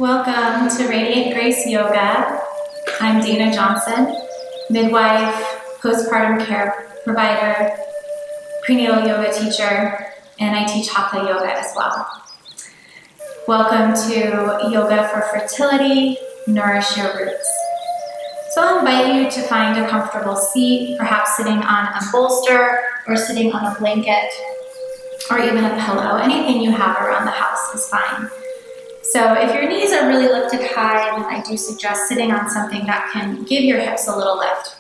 Welcome to Radiant Grace Yoga. I'm Dana Johnson, midwife, postpartum care provider, prenatal yoga teacher, and I teach Hatha yoga as well. Welcome to Yoga for Fertility, Nourish Your Roots. So I'll invite you to find a comfortable seat, perhaps sitting on a bolster or sitting on a blanket or even a pillow. Anything you have around the house is fine. So if your knees are really lifted high, then I do suggest sitting on something that can give your hips a little lift.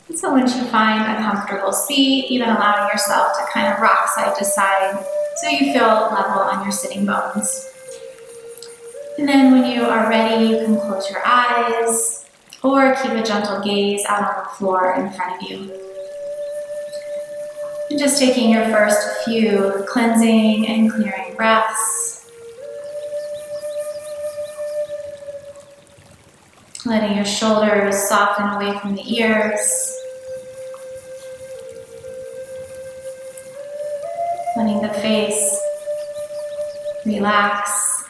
And so once you find a comfortable seat, even allowing yourself to kind of rock side to side so you feel level on your sitting bones. And then when you are ready, you can close your eyes or keep a gentle gaze out on the floor in front of you. And just taking your first few cleansing and clearing breaths. Letting your shoulders soften away from the ears. Letting the face relax.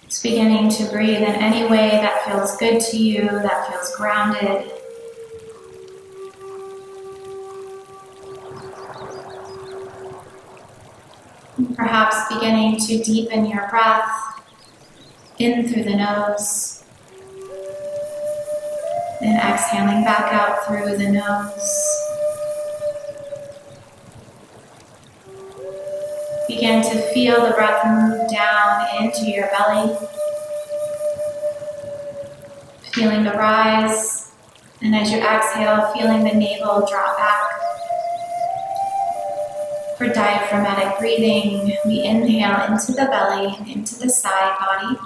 Just beginning to breathe in any way that feels good to you, that feels grounded. And perhaps beginning to deepen your breath. In through the nose, and exhaling back out through the nose. Begin to feel the breath move down into your belly, feeling the rise, and as you exhale, feeling the navel drop back. For diaphragmatic breathing, we inhale into the belly and into the side body.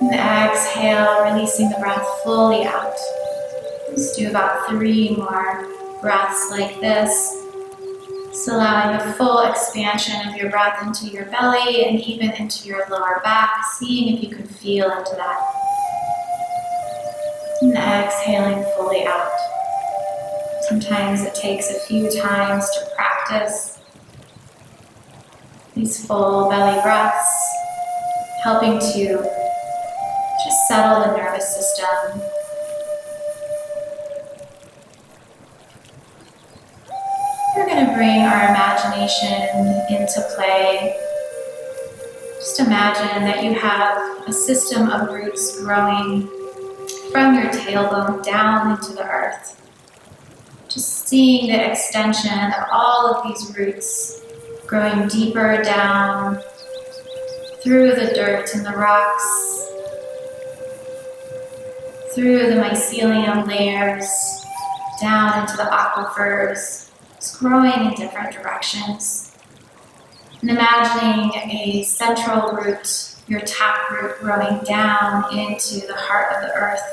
And exhale, releasing the breath fully out. Let's do about 3 more breaths like this. Just allowing the full expansion of your breath into your belly and even into your lower back, seeing if you can feel into that. And exhaling fully out. Sometimes it takes a few times to practice these full belly breaths, helping to just settle the nervous system. We're going to bring our imagination into play. Just imagine that you have a system of roots growing from your tailbone down into the earth. Just seeing the extension of all of these roots growing deeper down through the dirt and the rocks, through the mycelium layers, down into the aquifers, just growing in different directions. And imagining a central root, your taproot, growing down into the heart of the earth.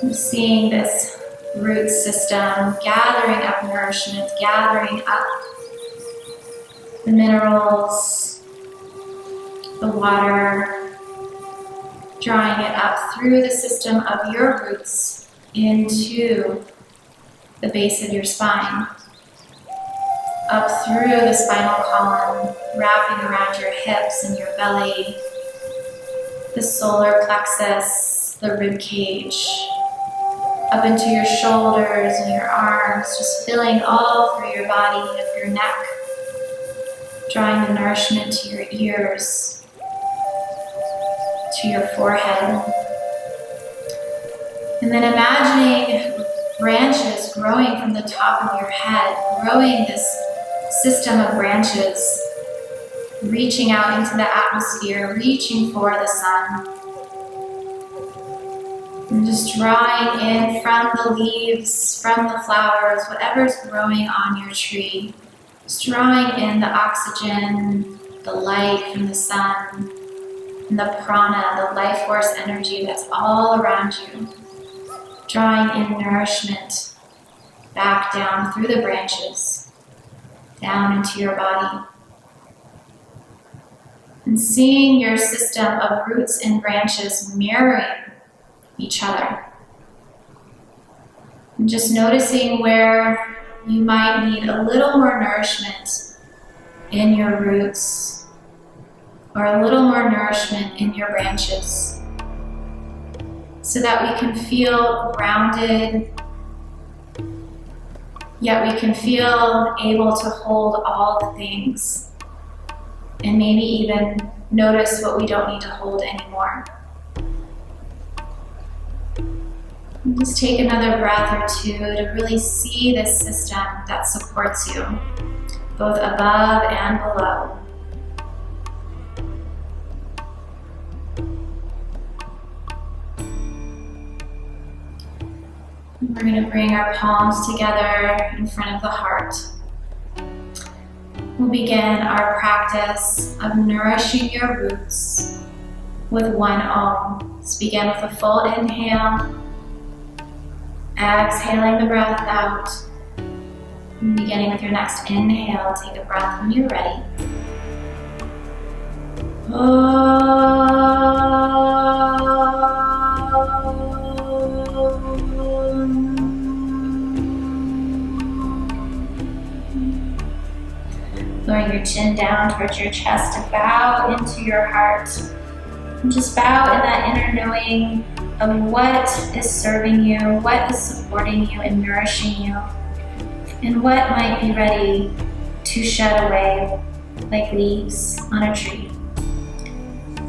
And seeing this root system gathering up nourishment, gathering up the minerals, the water, drawing it up through the system of your roots into the base of your spine, up through the spinal column, wrapping around your hips and your belly, the solar plexus, the rib cage, up into your shoulders and your arms, just filling all through your body, up your neck, drawing the nourishment to your ears, to your forehead. And then imagining branches growing from the top of your head, growing this system of branches, reaching out into the atmosphere, reaching for the sun. And just drawing in from the leaves, from the flowers, whatever's growing on your tree. Just drawing in the oxygen, the light from the sun, and the prana, the life force energy that's all around you. Drawing in nourishment back down through the branches, down into your body. And seeing your system of roots and branches mirroring each other. And just noticing where you might need a little more nourishment in your roots or a little more nourishment in your branches so that we can feel grounded, yet we can feel able to hold all the things and maybe even notice what we don't need to hold anymore. And just take another breath or two to really see this system that supports you, both above and below. And we're going to bring our palms together in front of the heart. We'll begin our practice of nourishing your roots with one Om. Let's begin with a full inhale. Exhaling the breath out. And beginning with your next inhale, take a breath when you're ready. Lowering your chin down towards your chest to bow into your heart. And just bow in that inner knowing of what is serving you, what is supporting you and nourishing you, and what might be ready to shed away like leaves on a tree.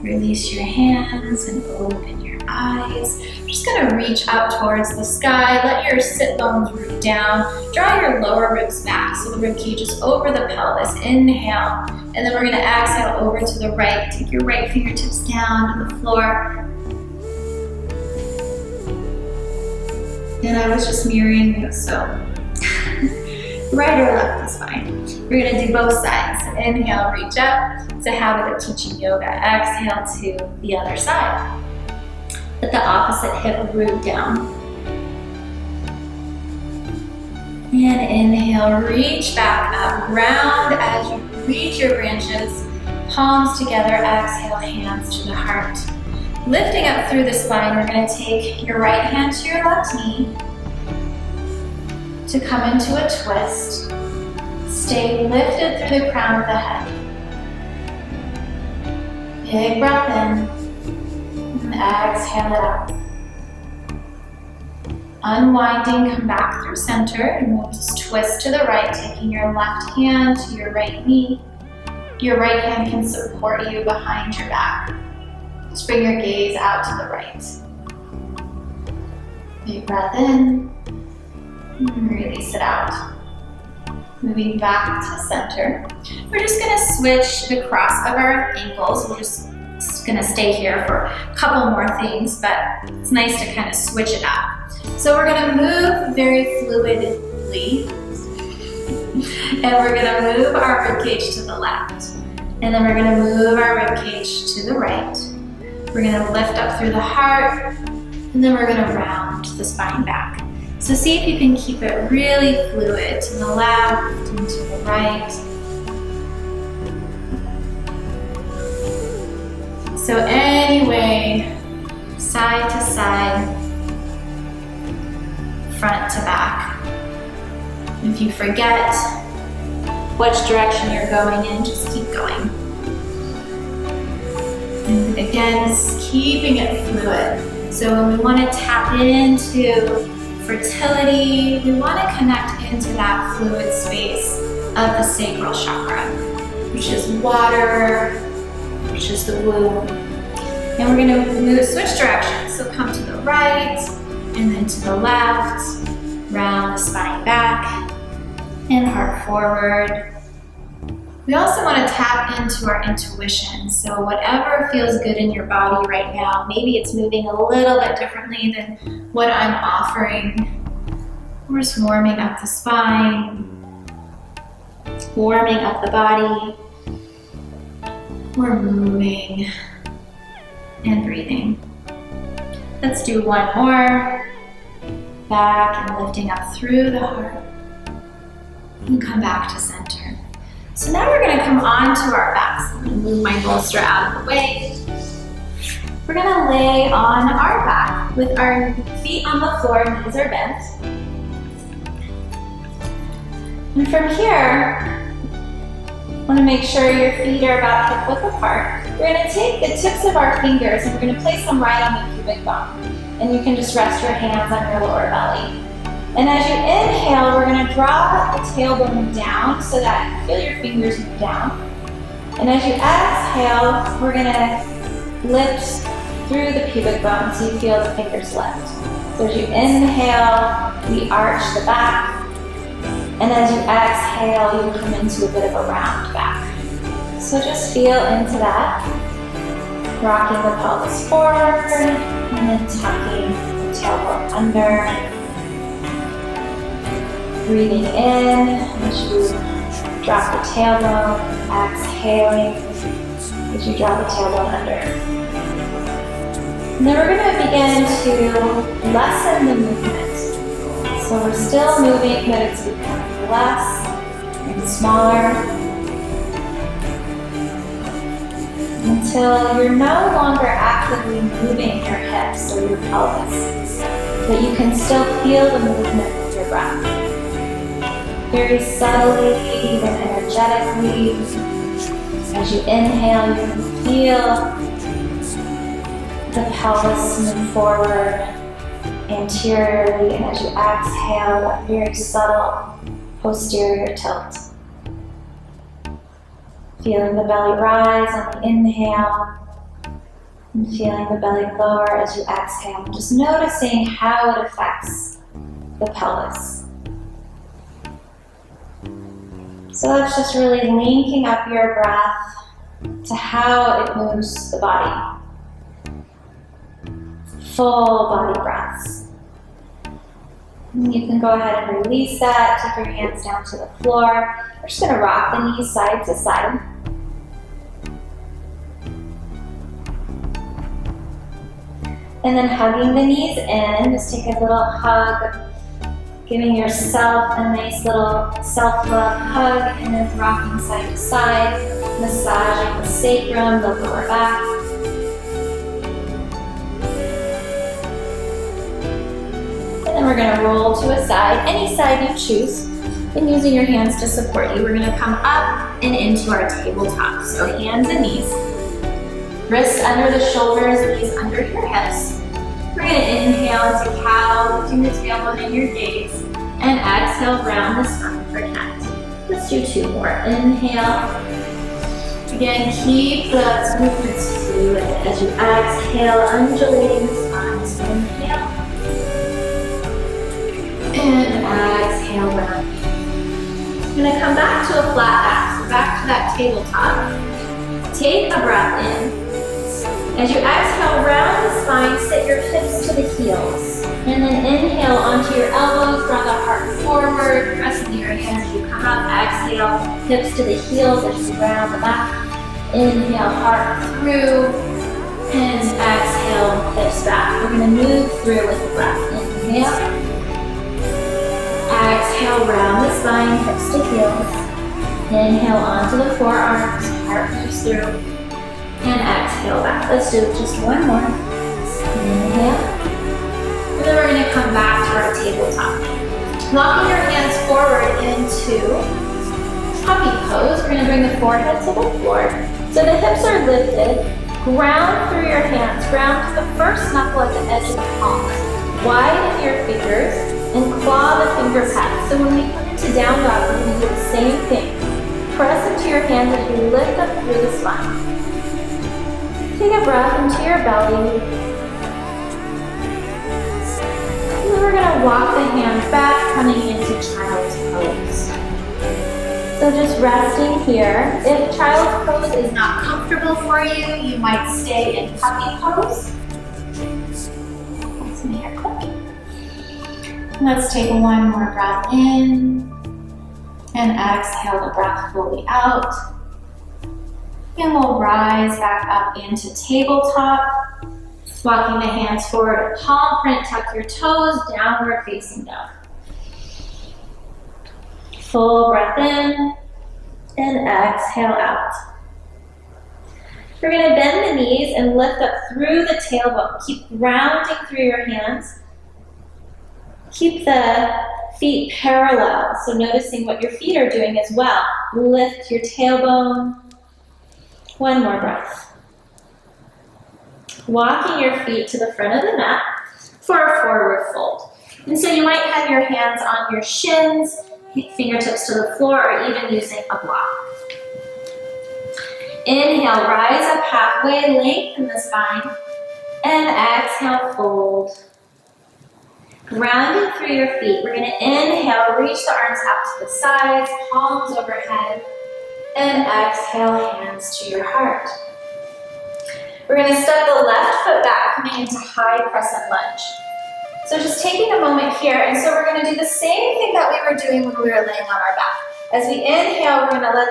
Release your hands and open your eyes. You're just going to reach up towards the sky. Let your sit bones root down. Draw your lower ribs back so the rib cage is over the pelvis. Inhale. And then we're going to exhale over to the right. Take your right fingertips down to the floor. And I was just mirroring you, so right or left is fine. We're going to do both sides. So inhale, reach up. It's a habit of teaching yoga. Exhale to the other side. Let the opposite hip root down. And inhale, reach back up. Ground as you reach your branches. Palms together. Exhale, hands to the heart. Lifting up through the spine, we're going to take your right hand to your left knee to come into a twist. Stay lifted through the crown of the head. Big breath in and exhale it out. Unwinding, come back through center and we'll just twist to the right, taking your left hand to your right knee. Your right hand can support you behind your back. Just bring your gaze out to the right. Big breath in, and release it out. Moving back to center. We're just gonna switch the cross of our ankles. We're just gonna stay here for a couple more things, but it's nice to kind of switch it up. So we're gonna move very fluidly, and we're gonna move our ribcage to the left. And then we're gonna move our ribcage to the right. We're going to lift up through the heart, and then we're going to round the spine back. So see if you can keep it really fluid to the left and to the right. So anyway, side to side, front to back. If you forget which direction you're going in, just keep going. And again, just keeping it fluid. So when we want to tap into fertility, we want to connect into that fluid space of the sacral chakra, which is water, which is the womb. And we're going to switch directions. So come to the right, and then to the left, round the spine back, and heart forward. We also want to tap into our intuition. So whatever feels good in your body right now, maybe it's moving a little bit differently than what I'm offering. We're just warming up the spine, warming up the body. We're moving and breathing. Let's do one more. Back and lifting up through the heart. And come back to center. So now we're going to come onto our backs. I'm going to move my bolster out of the way. We're going to lay on our back with our feet on the floor, knees are bent. And from here, want to make sure your feet are about hip width apart. We're going to take the tips of our fingers and we're going to place them right on the pubic bone. And you can just rest your hands on your lower belly. And as you inhale, we're going to draw the tailbone down so that you feel your fingers move down. And as you exhale, we're going to lift through the pubic bone so you feel the fingers lift. So as you inhale, we arch the back. And as you exhale, you come into a bit of a round back. So just feel into that. Rocking the pelvis forward and then tucking the tailbone under. Breathing in as you drop the tailbone, exhaling as you drop the tailbone under. And then we're going to begin to lessen the movement. So we're still moving, but it's becoming less and smaller until you're no longer actively moving your hips or your pelvis, but you can still feel the movement with your breath. Very subtly, even energetically, as you inhale, you can feel the pelvis move forward anteriorly, and as you exhale, that very subtle posterior tilt. Feeling the belly rise on the inhale, and feeling the belly lower as you exhale. Just noticing how it affects the pelvis. So that's just really linking up your breath to how it moves the body. Full body breaths. And you can go ahead and release that. Take your hands down to the floor. We're just going to rock the knees side to side. And then hugging the knees in. Just take a little hug. Giving yourself a nice little self-love hug, and then rocking side to side, massaging the sacrum, the lower back. And then we're going to roll to a side, any side you choose, and using your hands to support you. We're going to come up and into our tabletop. So hands and knees, wrists under the shoulders, knees under your hips. We're going to inhale into cow, lifting the tailbone in your gaze, and exhale, round the spine for cat. Let's do two more. Inhale. Again, keep the movements fluid as you exhale, undulating the spine. So inhale. And exhale, round. I'm going to come back to a flat back, so back to that tabletop. Take a breath in. As you exhale, round the spine, sit your hips to the heels. And then inhale onto your elbows, draw the heart forward, pressing your hands as you come up. Exhale, hips to the heels as you round the back. Inhale, heart through, and exhale, hips back. We're going to move through with the breath. Inhale. Exhale, round the spine, hips to heels. Inhale onto the forearms, heart moves through. And exhale back. Let's do just one more. Inhale. And then we're going to come back to our tabletop. Locking your hands forward into puppy pose. We're going to bring the forehead to the floor. So the hips are lifted. Ground through your hands. Ground to the first knuckle at the edge of the palms. Widen your fingers and claw the finger pads. So when we come into down dog, we're going to do the same thing. Press into your hands as you lift up through the spine. Take a breath into your belly. And then we're going to walk the hands back, coming into child's pose. So just resting here. If child's pose is not comfortable for you, you might stay in puppy pose. That's my hair clip. Let's take one more breath in. And exhale the breath fully out. And we'll rise back up into tabletop. Walking the hands forward, palm print, tuck your toes, downward facing dog. Full breath in, and exhale out. We're going to bend the knees and lift up through the tailbone. Keep grounding through your hands. Keep the feet parallel. So noticing what your feet are doing as well. Lift your tailbone. One more breath. Walking your feet to the front of the mat for a forward fold. And so you might have your hands on your shins, fingertips to the floor, or even using a block. Inhale, rise up halfway, lengthen the spine. And exhale, fold. Grounding through your feet. We're going to inhale, reach the arms out to the sides, palms overhead. And exhale, hands to your heart. We're going to step the left foot back, coming into high crescent lunge. So just taking a moment here, and so we're going to do the same thing that we were doing when we were laying on our back. As we inhale, we're going to let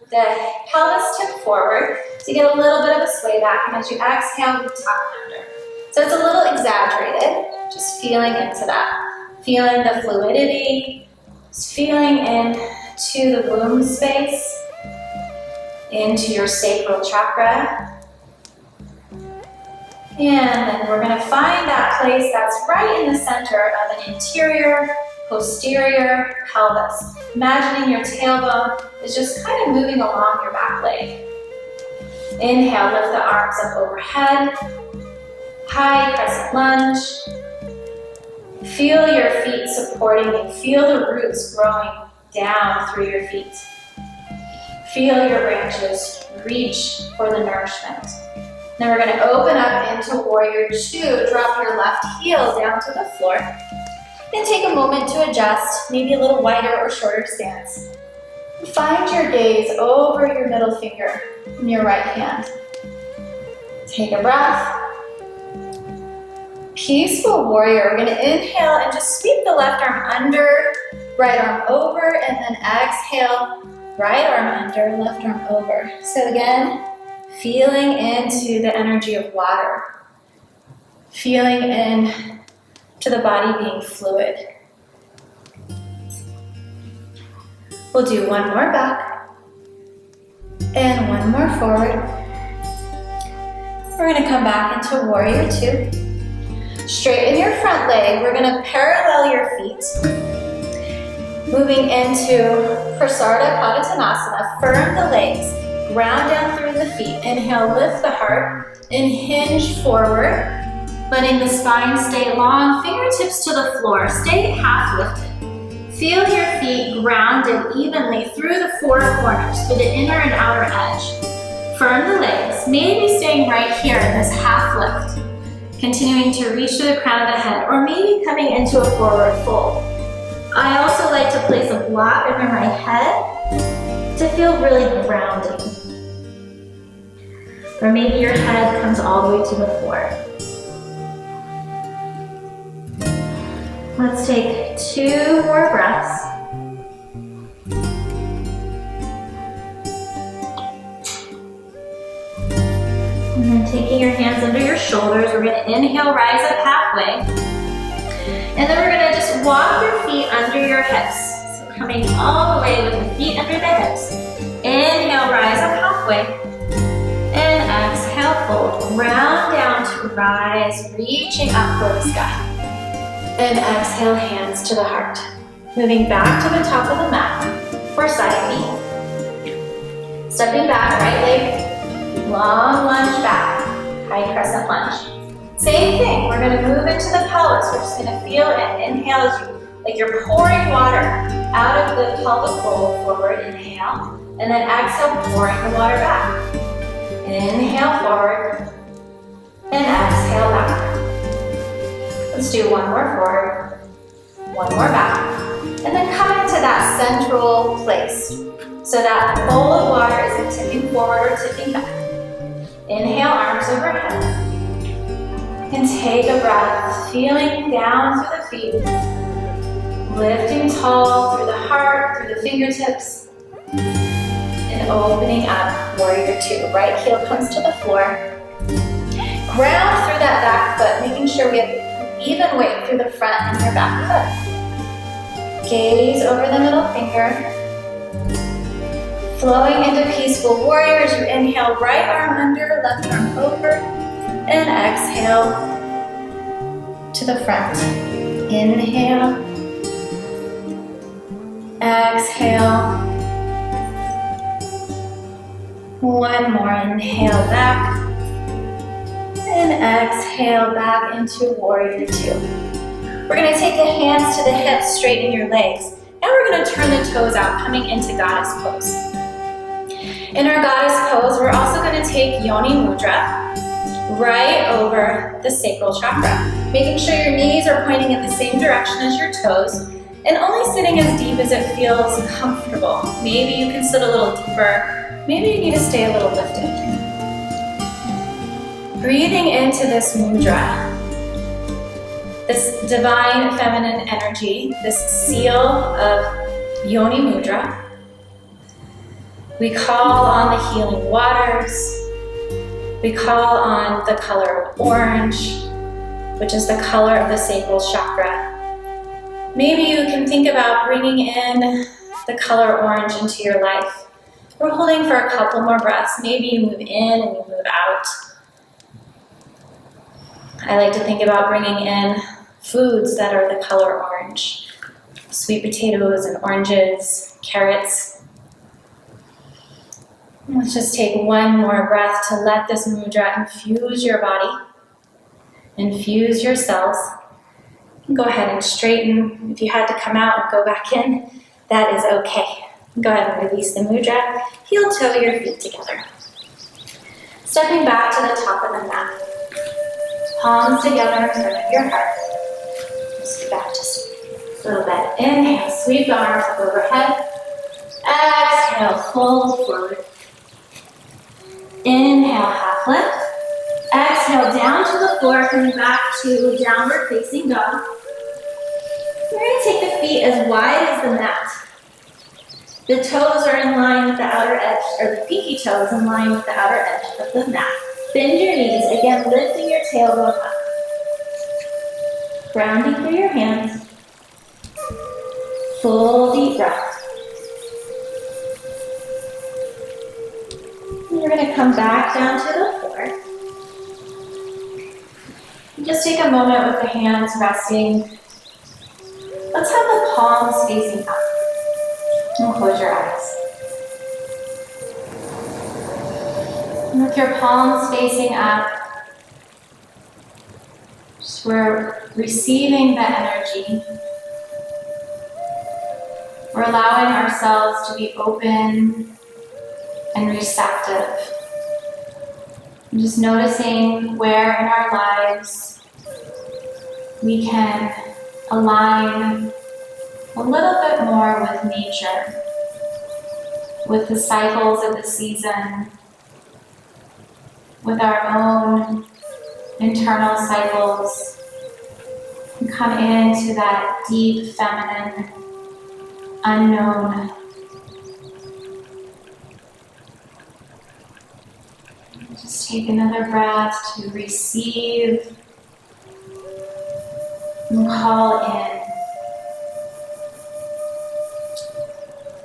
the pelvis tip forward to get a little bit of a sway back, and as you exhale, we tuck under. So it's a little exaggerated, just feeling into that. Feeling the fluidity, just feeling into the womb space, into your sacral chakra. And then we're going to find that place that's right in the center of an interior, posterior pelvis. Imagining your tailbone is just kind of moving along your back leg. Inhale, lift the arms up overhead. High crescent lunge. Feel your feet supporting you. Feel the roots growing down through your feet. Feel your branches reach for the nourishment. Then we're going to open up into Warrior Two. Drop your left heel down to the floor. And take a moment to adjust, maybe a little wider or shorter stance. Find your gaze over your middle finger in your right hand. Take a breath. Peaceful Warrior. We're going to inhale and just sweep the left arm under, right arm over, and then exhale, right arm under, left arm over. So again, feeling into the energy of water. Feeling in to the body being fluid. We'll do one more back and one more forward. We're going to come back into Warrior Two. Straighten your front leg. We're going to parallel your feet. Moving into Prasarita. Firm the legs. Ground down through the feet. Inhale, lift the heart and hinge forward. Letting the spine stay long, fingertips to the floor. Stay half lifted. Feel your feet grounded evenly through the four corners, through the inner and outer edge. Firm the legs, maybe staying right here in this half lift. Continuing to reach to the crown of the head, or maybe coming into a forward fold. I also like to place a block over my head to feel really grounding. Or maybe your head comes all the way to the floor. Let's take 2 more breaths. And then taking your hands under your shoulders, we're going to inhale, rise up halfway. And then we're going to just walk your feet under your hips. So coming all the way with the feet under the hips. Inhale, rise up halfway. And exhale, fold. Round down to rise, reaching up for the sky. And exhale, hands to the heart. Moving back to the top of the mat for side B. Stepping back, right leg, long lunge back, high crescent lunge. Same thing, we're going to move into the pelvis. We're just going to feel and inhale as you, like you're pouring water out of the pelvic bowl forward, inhale. And then exhale, pouring the water back. Inhale forward, and exhale back. Let's do one more forward, one more back, and then come into that central place. So that bowl of water isn't tipping forward or tipping back. Inhale, arms overhead. And take a breath, feeling down through the feet. Lifting tall through the heart, through the fingertips. And opening up, Warrior Two. Right heel comes to the floor. Ground through that back foot, making sure we have even weight through the front and your back foot. Gaze over the middle finger. Flowing into Peaceful Warrior as you inhale, right arm under, left arm over. And exhale to the front. Inhale. Exhale. One more, inhale back. And exhale back into warrior two. We're gonna take the hands to the hips, straighten your legs. Now we're gonna turn the toes out, coming into goddess pose. In our goddess pose, we're also gonna take yoni mudra right over the sacral chakra, making sure your knees are pointing in the same direction as your toes, and only sitting as deep as it feels comfortable. Maybe you can sit a little deeper, maybe you need to stay a little lifted. Breathing into this mudra, this divine feminine energy, this seal of yoni mudra. We call on the healing waters. We call on the color of orange, which is the color of the sacral chakra. Maybe you can think about bringing in the color orange into your life. We're holding for a couple more breaths. Maybe you move in and you move out. I like to think about bringing in foods that are the color orange. Sweet potatoes and oranges, carrots. Let's just take one more breath to let this mudra infuse your body, infuse your cells. Go ahead and straighten. If you had to come out and go back in, that is okay. Go ahead and release the mudra. Heel toe your feet together. Stepping back to the top of the mat. Palms together in front of your heart. Just back just a little bit. Inhale, sweep the arms up overhead. Exhale, fold forward. Inhale, half lift. Exhale, down to the floor, coming back to downward facing dog. We're going to take the feet as wide as the mat. The toes are in line with the outer edge, or the pinky toes in line with the outer edge of the mat. Bend your knees, again lifting your tailbone up. Grounding through your hands. Full deep breath. And you're going to come back down to the floor. And just take a moment with the hands resting. Let's have the palms facing up. And close your eyes. And with your palms facing up, just we're receiving the energy. We're allowing ourselves to be open and receptive. And just noticing where in our lives we can align a little bit more with nature, with the cycles of the season, with our own internal cycles, and come into that deep feminine, unknown. Just take another breath to receive and call in.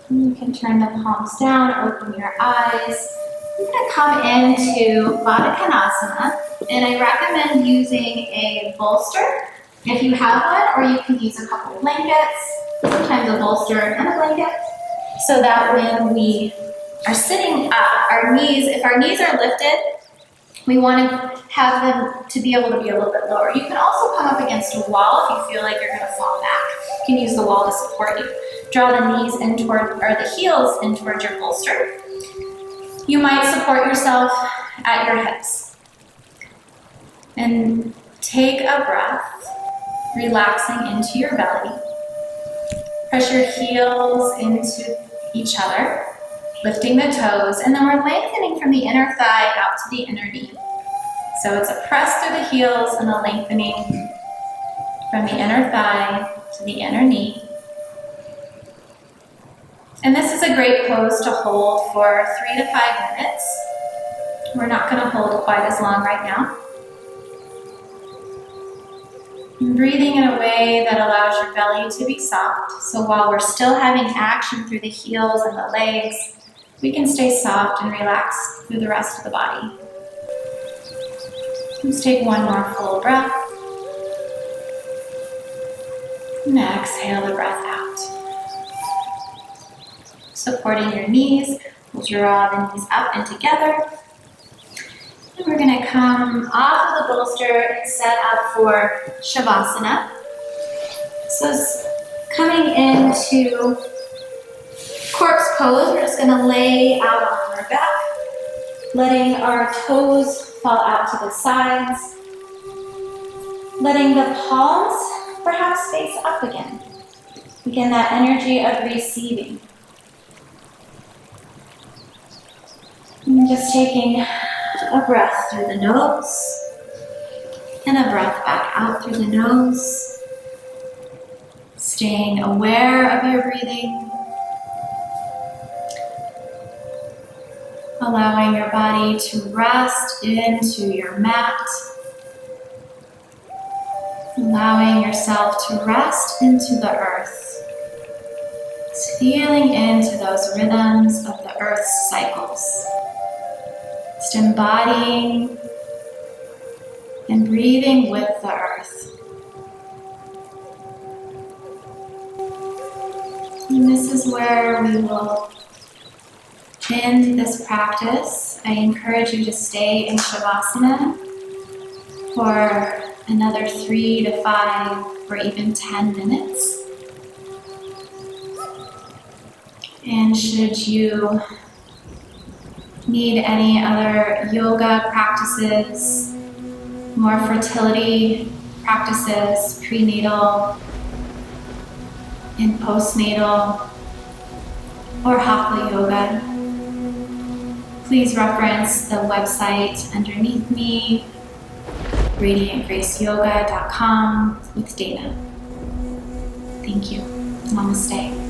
You can turn the palms down, open your eyes. You're going to come into Vadakanasana, and I recommend using a bolster if you have one, or you can use a couple blankets, sometimes a bolster and a blanket, so that when we are sitting up, our knees, if our knees are lifted, we want to have them to be able to be a little bit lower. You can also come up against a wall if you feel like you're going to fall back. You can use the wall to support you. Draw the knees in toward, or the heels in towards your bolster. You might support yourself at your hips. And take a breath, relaxing into your belly. Press your heels into each other, lifting the toes, and then we're lengthening from the inner thigh out to the inner knee. So it's a press through the heels and a lengthening from the inner thigh to the inner knee. And this is a great pose to hold for 3 to 5 minutes. We're not going to hold quite as long right now. And breathing in a way that allows your belly to be soft. So while we're still having action through the heels and the legs, we can stay soft and relaxed through the rest of the body. Let's take one more full breath. And exhale the breath out. supporting your knees. We'll draw the knees up and together. And we're going to come off of the bolster and set up for Savasana. So coming into corpse pose, we're just going to lay out on our back, letting our toes fall out to the sides, letting the palms perhaps face up again. Again, that energy of receiving. And just taking a breath through the nose and a breath back out through the nose. Staying aware of your breathing. Allowing your body to rest into your mat. Allowing yourself to rest into the earth. Just feeling into those rhythms of the earth's cycles. Just embodying and breathing with the earth. And this is where we will end this practice. I encourage you to stay in Savasana for another 3 to 5 or even 10 minutes. And should you need any other yoga practices, more fertility practices, prenatal and postnatal, or hatha yoga, please reference the website underneath me, radiantgraceyoga.com with Dana. Thank you. Namaste.